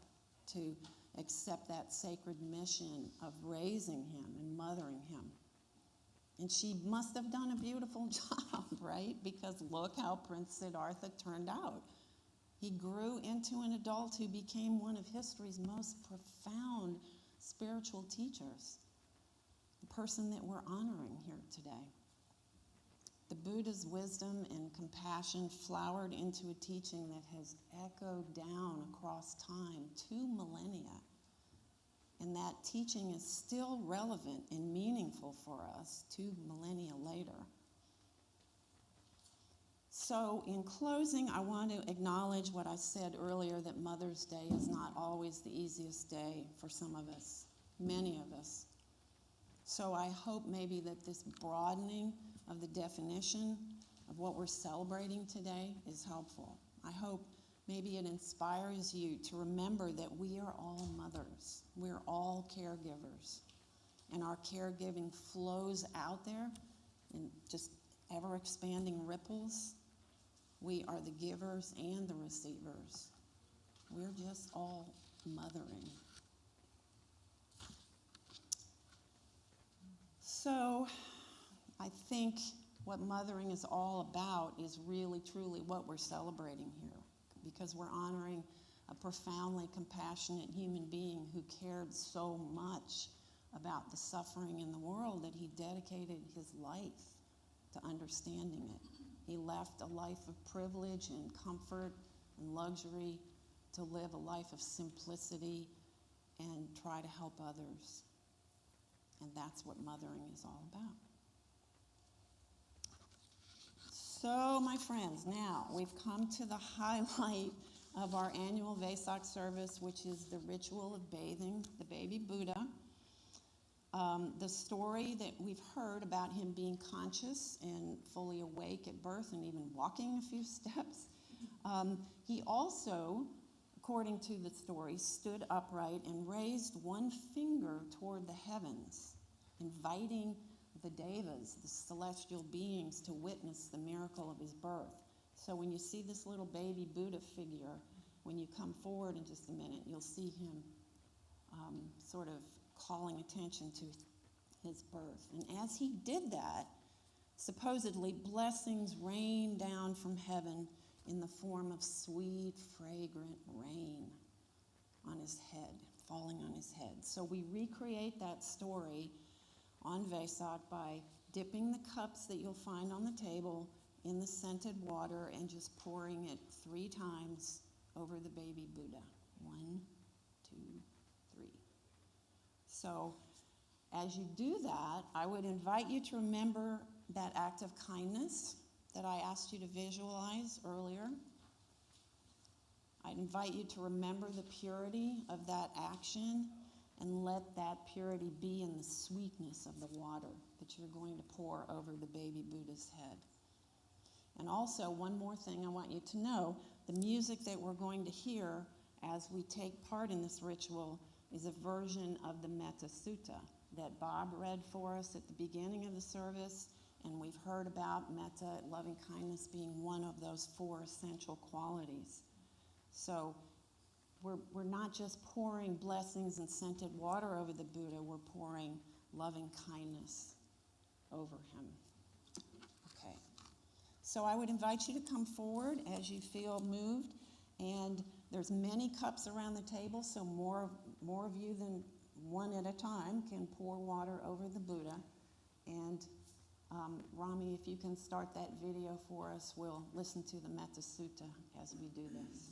to accept that sacred mission of raising him and mothering him. And she must have done a beautiful job, right? Because look how Prince Siddhartha turned out. He grew into an adult who became one of history's most profound spiritual teachers, the person that we're honoring here today. The Buddha's wisdom and compassion flowered into a teaching that has echoed down across time, 2 millennia. And that teaching is still relevant and meaningful for us 2 millennia later. So in closing, I want to acknowledge what I said earlier, that Mother's Day is not always the easiest day for some of us, many of us. So I hope maybe that this broadening of the definition of what we're celebrating today is helpful. I hope maybe it inspires you to remember that we are all mothers. We're all caregivers. And our caregiving flows out there in just ever-expanding ripples. We are the givers and the receivers. We're just all mothering. So I think what mothering is all about is really, truly what we're celebrating here, because we're honoring a profoundly compassionate human being who cared so much about the suffering in the world that he dedicated his life to understanding it. He left a life of privilege and comfort and luxury to live a life of simplicity and try to help others. And that's what mothering is all about. So, my friends, now we've come to the highlight of our annual Vissage service, which is the ritual of bathing the baby Buddha. The story that we've heard about him being conscious and fully awake at birth and even walking a few steps. He also, according to the story, stood upright and raised one finger toward the heavens, inviting the devas, the celestial beings, to witness the miracle of his birth. So when you see this little baby Buddha figure, when you come forward in just a minute, you'll see him sort of calling attention to his birth. And as he did that, supposedly blessings rained down from heaven in the form of sweet, fragrant rain on his head, falling on his head. So we recreate that story on Vissage by dipping the cups that you'll find on the table in the scented water and just pouring it 3 times over the baby Buddha. 1, 2, 3. So as you do that, I would invite you to remember that act of kindness that I asked you to visualize earlier. I'd invite you to remember the purity of that action and let that purity be in the sweetness of the water that you're going to pour over the baby Buddha's head. And also, one more thing I want you to know, the music that we're going to hear as we take part in this ritual is a version of the Metta Sutta that Bob read for us at the beginning of the service And we've heard about metta, loving kindness, being one of those 4 essential qualities. So we're not just pouring blessings and scented water over the Buddha, we're pouring loving kindness over him. Okay. So I would invite you to come forward as you feel moved. And there's many cups around the table, so more of you than one at a time can pour water over the Buddha. And Ramy, if you can start that video for us, we'll listen to the Metta Sutta as we do this.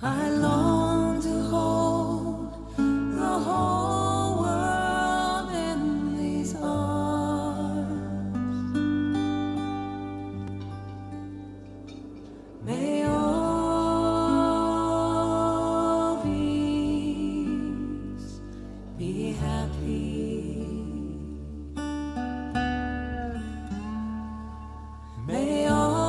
I long to hold the whole world in these arms. May all beings be happy. May all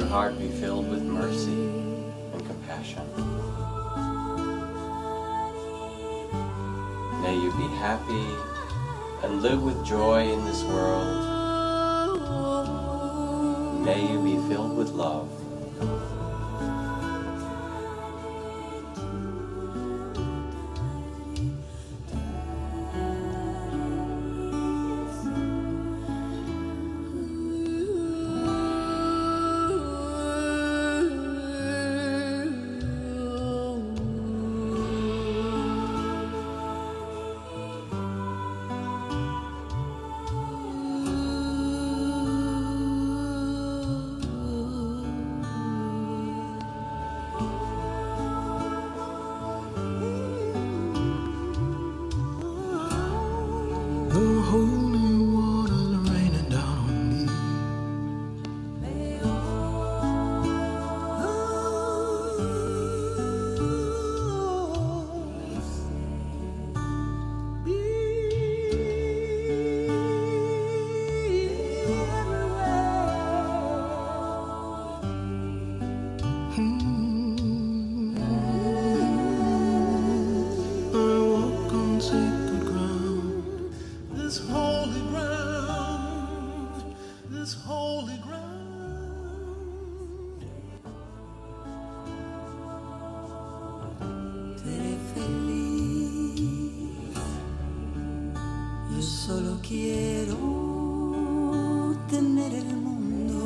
heart be filled with mercy and compassion. May you be happy and live with joy in this world. May you be filled with love. walk on sacred ground, this holy ground, this holy ground. Seré feliz, yo solo quiero tener el mundo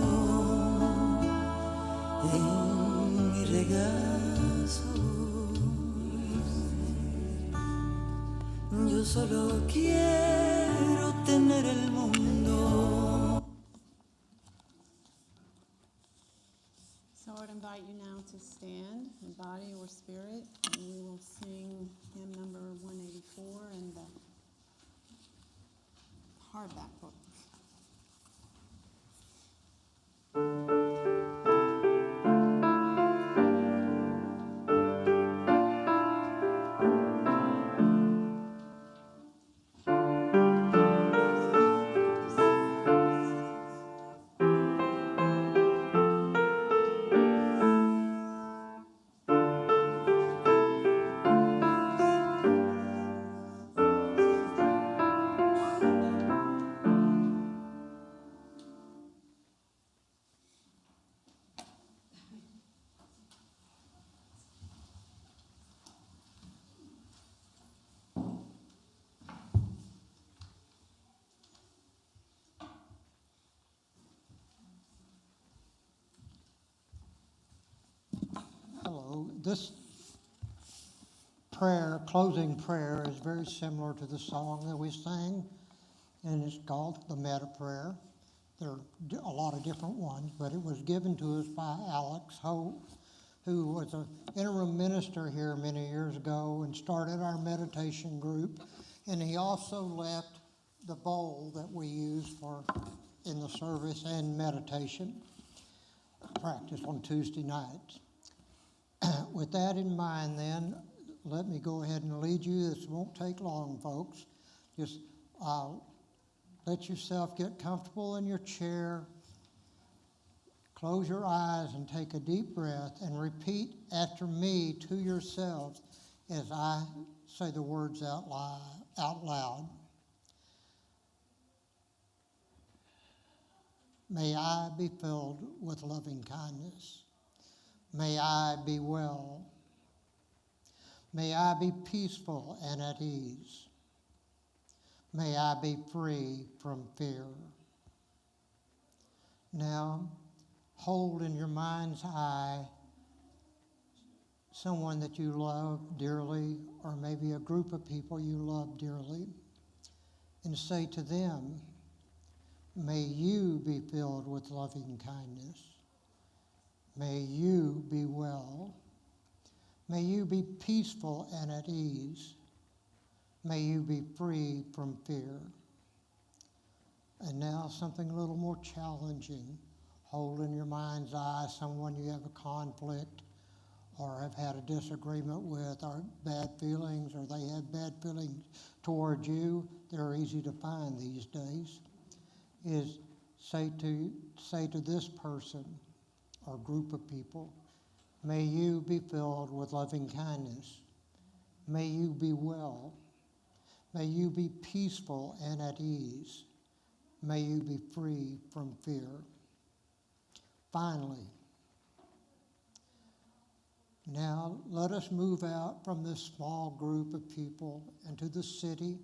en mi regazo. Yo solo quiero tener el mundo. So I would invite you now to stand in body or spirit, and we will sing hymn number 184 in the hardback book. Hello. This prayer, closing prayer, is very similar to the song that we sang, and it's called the Meta Prayer. There are a lot of different ones, but it was given to us by Alex Hope, who was an interim minister here many years ago and started our meditation group. And he also left the bowl that we use for in the service and meditation practice on Tuesday nights. With that in mind, then, let me go ahead and lead you. This won't take long, folks. Just let yourself get comfortable in your chair. Close your eyes and take a deep breath and repeat after me to yourselves as I say the words out loud. May I be filled with loving kindness. May I be well. May I be peaceful and at ease. May I be free from fear. Now, hold in your mind's eye someone that you love dearly, or maybe a group of people you love dearly, and say to them, may you be filled with loving kindness. May you be well. May you be peaceful and at ease. May you be free from fear. And now something a little more challenging. Hold in your mind's eye someone you have a conflict or have had a disagreement with, or bad feelings, or they have bad feelings toward you. They're easy to find these days. Is say to this person or group of people, may you be filled with loving kindness. May you be well. May you be peaceful and at ease. May you be free from fear. Finally, now let us move out from this small group of people into the city,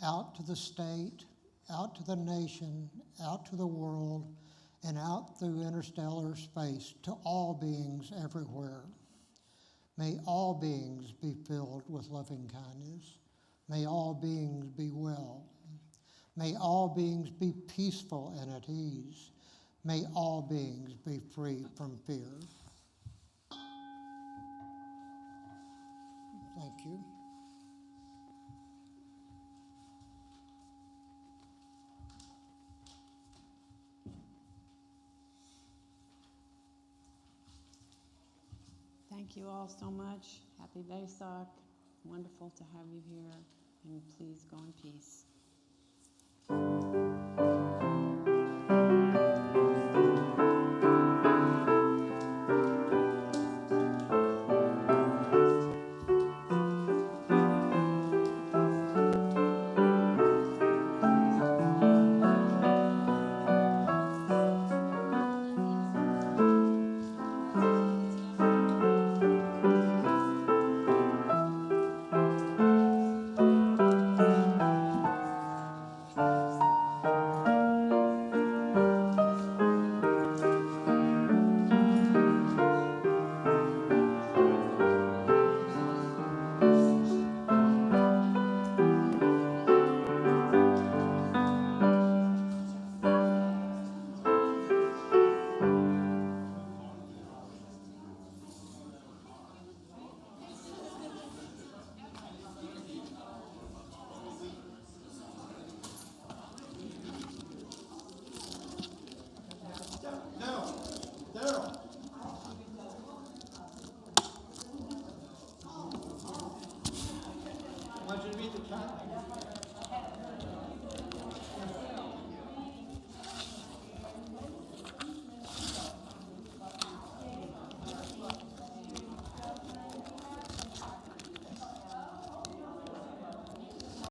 out to the state, out to the nation, out to the world, and out through interstellar space to all beings everywhere. May all beings be filled with loving kindness. May all beings be well. May all beings be peaceful and at ease. May all beings be free from fear. Thank you. Thank you all so much. Happy Vissage. Wonderful to have you here. And please go in peace. you to meet the child.